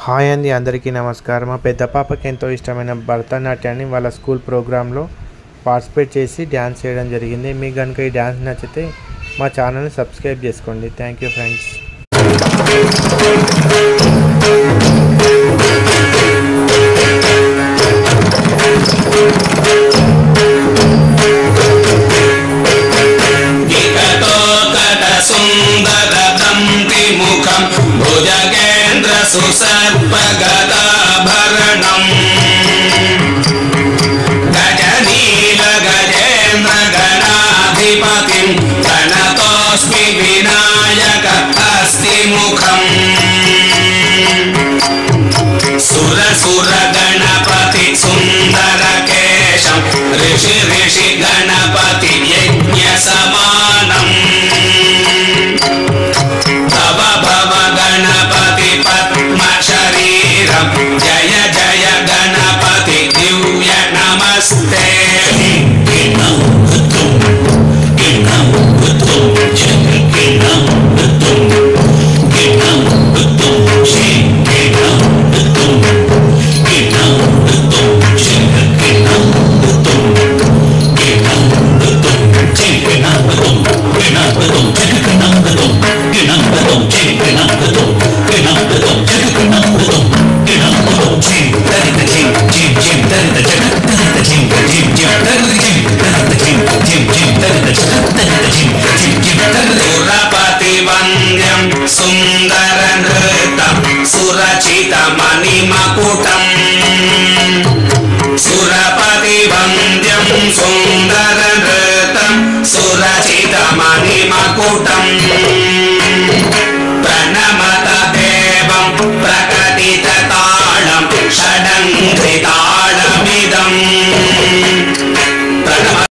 Hi అండి, అందరికీ నమస్కారం. మా పెద్ద పాపకి ఎంతో ఇష్టమైన భరతనాట్యాన్ని వాళ్ళ స్కూల్ ప్రోగ్రాంలో పార్టిసిపేట్ చేసి డ్యాన్స్ చేయడం జరిగింది. మీకు కనుక ఈ డ్యాన్స్ నచ్చితే మా ఛానల్ని సబ్స్క్రైబ్ చేసుకోండి. Thank you friends. सुसर्पगदाभरणं गजनील गजेन्द्र गणाधिपतिं गणतोऽस्मि विनायक अस्ति मुखम् सुर गणपति सुन्दर केशं ऋषि गणपति यज्ञ समानं भव गणपति पद्म शरीरं जय जय गणपति दिव्य नमस्ते सुंदर नृत्यं सुरचित मणिमकुटं सुरपति वन्द्यं सुंदर नृत्यं सुरचित मणिमकुटं